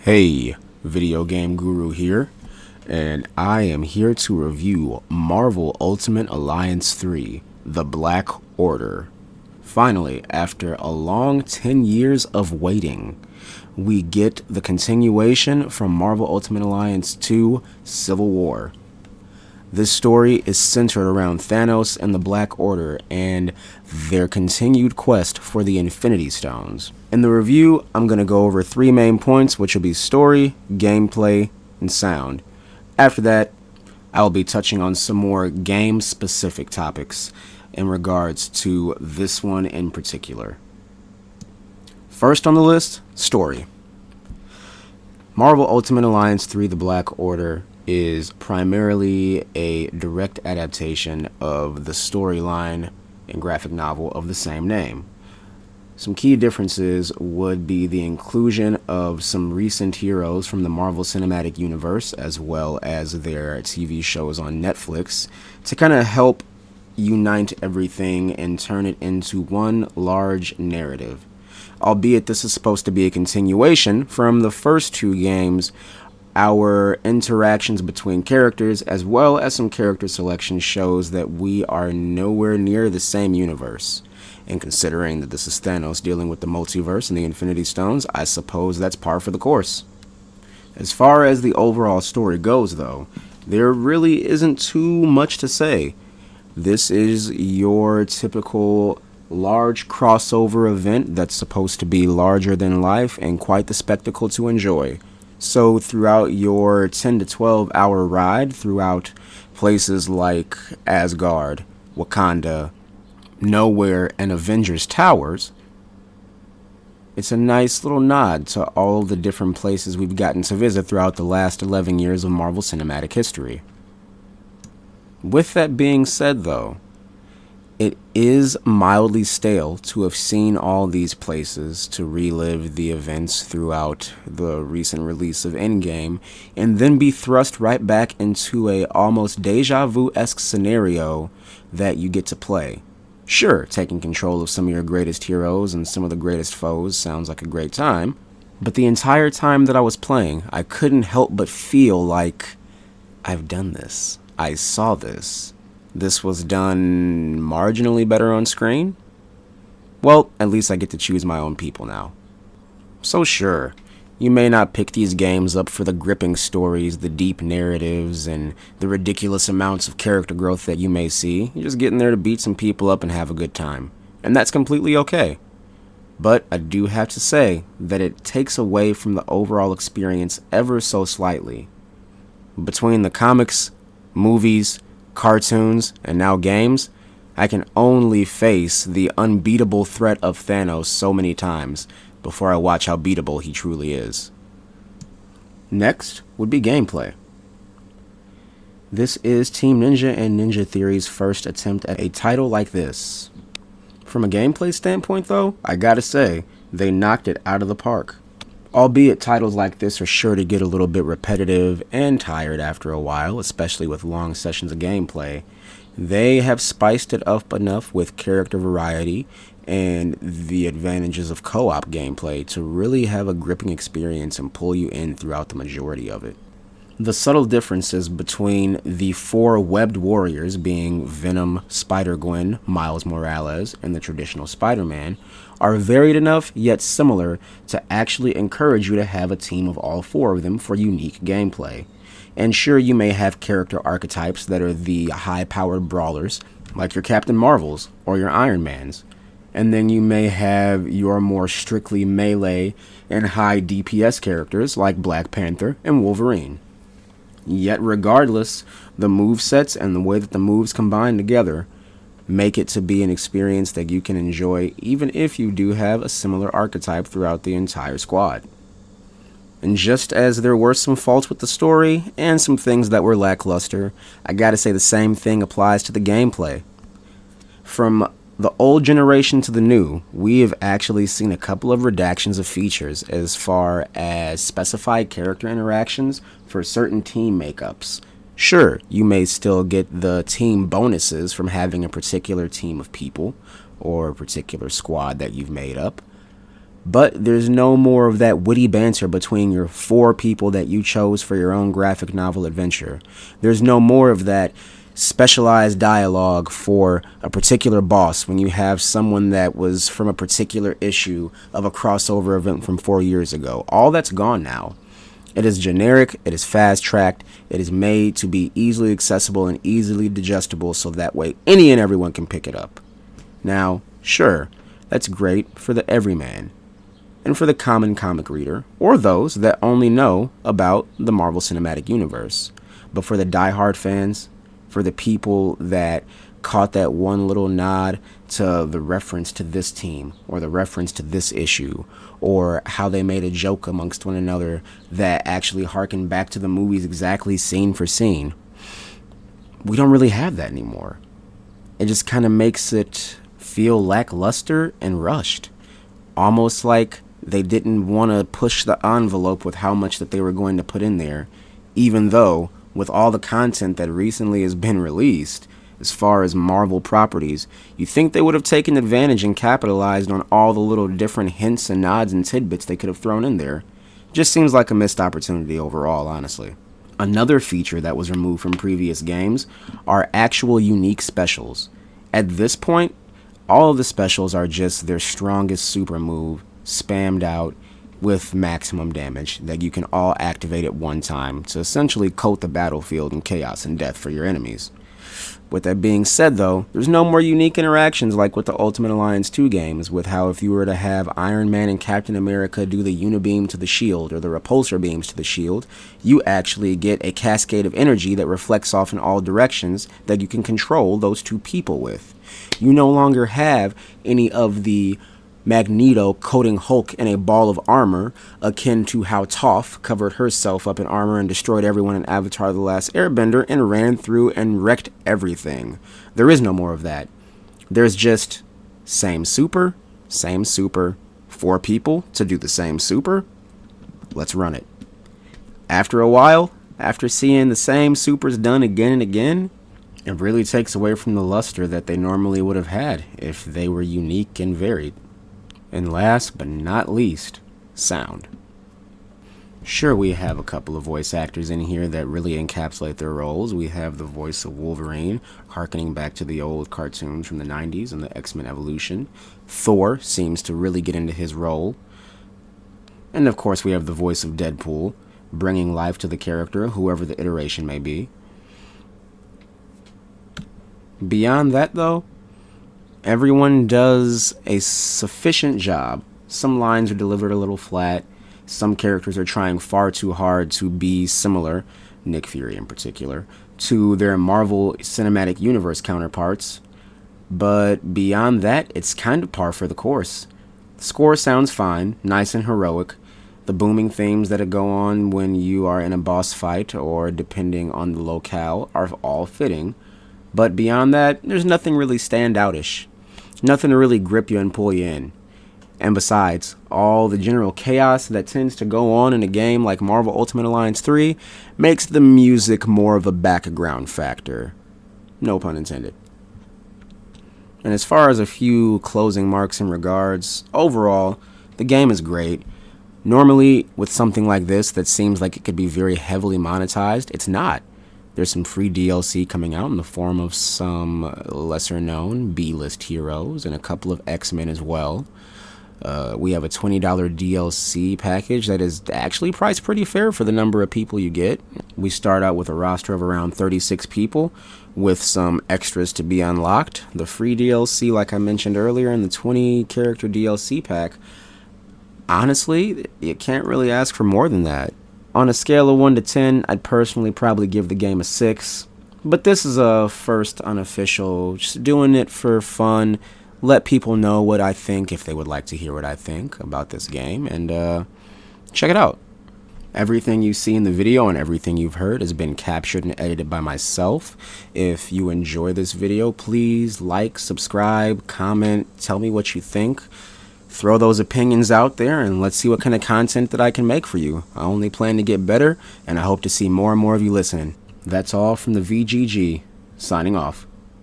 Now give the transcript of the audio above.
Hey, Video Game Guru here, and I am here to review Marvel Ultimate Alliance 3, The Black Order. Finally, after a long 10 years of waiting, we get the continuation from Marvel Ultimate Alliance 2, Civil War. This story is centered around Thanos and the Black Order and their continued quest for the Infinity Stones. In the review, I'm going to go over 3 main points, which will be story, gameplay, and sound. After that, I will be touching on some more game-specific topics in regards to this one in particular. First on the list, story. Marvel Ultimate Alliance 3: The Black Order is primarily a direct adaptation of the storyline and graphic novel of the same name. Some key differences would be the inclusion of some recent heroes from the Marvel Cinematic Universe as well as their TV shows on Netflix to kind of help unite everything and turn it into one large narrative. Albeit this is supposed to be a continuation from the first 2 games, our interactions between characters as well as some character selection shows that we are nowhere near the same universe. And considering that this is Thanos dealing with the multiverse and the Infinity Stones, I suppose that's par for the course. As far as the overall story goes, though, there really isn't too much to say. This is your typical large crossover event that's supposed to be larger than life and quite the spectacle to enjoy. So throughout your 10 to 12 hour ride throughout places like Asgard, Wakanda, Nowhere, and Avengers Towers, it's a nice little nod to all the different places we've gotten to visit throughout the last 11 years of Marvel Cinematic history. With that being said, though, it is mildly stale to have seen all these places, to relive the events throughout the recent release of Endgame, and then be thrust right back into a almost deja vu-esque scenario that you get to play. Sure, taking control of some of your greatest heroes and some of the greatest foes sounds like a great time, but the entire time that I was playing, I couldn't help but feel like I've done this. I saw this. This was done marginally better on screen? Well, at least I get to choose my own people now. So sure, you may not pick these games up for the gripping stories, the deep narratives, and the ridiculous amounts of character growth that you may see. You're just getting there to beat some people up and have a good time. And that's completely okay. But I do have to say that it takes away from the overall experience ever so slightly. Between the comics, movies, cartoons, and now games, I can only face the unbeatable threat of Thanos so many times before I watch how beatable he truly is. Next would be gameplay. This is Team Ninja and Ninja Theory's first attempt at a title like this. From a gameplay standpoint, though, I gotta say, they knocked it out of the park. Albeit titles like this are sure to get a little bit repetitive and tired after a while, especially with long sessions of gameplay, they have spiced it up enough with character variety and the advantages of co-op gameplay to really have a gripping experience and pull you in throughout the majority of it. The subtle differences between the 4 webbed warriors, being Venom, Spider-Gwen, Miles Morales, and the traditional Spider-Man, are varied enough yet similar to actually encourage you to have a team of all 4 of them for unique gameplay. And sure, you may have character archetypes that are the high-powered brawlers, like your Captain Marvels or your Iron Mans. And then you may have your more strictly melee and high DPS characters like Black Panther and Wolverine. Yet regardless, the movesets and the way that the moves combine together make it to be an experience that you can enjoy even if you do have a similar archetype throughout the entire squad. And just as there were some faults with the story and some things that were lackluster, I gotta say the same thing applies to the gameplay. From the old generation to the new, we have actually seen a couple of redactions of features as far as specified character interactions for certain team makeups. Sure, you may still get the team bonuses from having a particular team of people or a particular squad that you've made up, But there's no more of that witty banter between your four people that you chose for your own graphic novel adventure. There's no more of that specialized dialogue for a particular boss when you have someone that was from a particular issue of a crossover event from 4 years ago. All that's gone now. It is generic, it is fast-tracked, it is made to be easily accessible and easily digestible so that way any and everyone can pick it up. Now, sure, that's great for the everyman and for the common comic reader, or those that only know about the Marvel Cinematic Universe. But for the diehard fans, for the people that caught that one little nod to the reference to this team, or the reference to this issue, or how they made a joke amongst one another that actually harkened back to the movies exactly scene for scene, we don't really have that anymore. It just kind of makes it feel lackluster and rushed. Almost like they didn't want to push the envelope with how much that they were going to put in there, even though with all the content that recently has been released, as far as Marvel properties, you think they would have taken advantage and capitalized on all the little different hints and nods and tidbits they could have thrown in there. Just seems like a missed opportunity overall, honestly. Another feature that was removed from previous games are actual unique specials. At this point, all of the specials are just their strongest super move, spammed out with maximum damage that you can all activate at one time to essentially coat the battlefield in chaos and death for your enemies. With that being said, though, there's no more unique interactions like with the Ultimate Alliance 2 games, with how if you were to have Iron Man and Captain America do the Unibeam to the shield or the repulsor beams to the shield, you actually get a cascade of energy that reflects off in all directions that you can control those two people with. You no longer have any of the Magneto coating Hulk in a ball of armor, akin to how Toph covered herself up in armor and destroyed everyone in Avatar: The Last Airbender and ran through and wrecked everything. There is no more of that. There's just same super, four people to do the same super. Let's run it. After a while, after seeing the same supers done again and again, it really takes away from the luster that they normally would have had if they were unique and varied. And last but not least, sound. Sure, we have a couple of voice actors in here that really encapsulate their roles. We have the voice of Wolverine, harkening back to the old cartoons from the 90s and the X-Men Evolution. Thor seems to really get into his role. And of course, we have the voice of Deadpool, bringing life to the character, whoever the iteration may be. Beyond that, though, everyone does a sufficient job. Some lines are delivered a little flat. Some characters are trying far too hard to be similar, Nick Fury in particular, to their Marvel Cinematic Universe counterparts. But beyond that, it's kind of par for the course. The score sounds fine, nice and heroic. The booming themes that go on when you are in a boss fight, or depending on the locale, are all fitting. But beyond that, there's nothing really standoutish. Nothing to really grip you and pull you in. And besides, all the general chaos that tends to go on in a game like Marvel Ultimate Alliance 3 makes the music more of a background factor. No pun intended. And as far as a few closing marks and regards, overall, the game is great. Normally, with something like this that seems like it could be very heavily monetized, it's not. There's some free DLC coming out in the form of some lesser-known B-list heroes and a couple of X-Men as well. We have a $20 DLC package that is actually priced pretty fair for the number of people you get. We start out with a roster of around 36 people with some extras to be unlocked. The free DLC, like I mentioned earlier, and the 20-character DLC pack, honestly, you can't really ask for more than that. On a scale of 1 to 10, I'd personally probably give the game a 6. But this is a first unofficial, just doing it for fun. Let people know what I think if they would like to hear what I think about this game. And check it out. Everything you see in the video and everything you've heard has been captured and edited by myself. If you enjoy this video, please like, subscribe, comment, tell me what you think. Throw those opinions out there and let's see what kind of content that I can make for you. I only plan to get better, and I hope to see more and more of you listening. That's all from the VGG, signing off.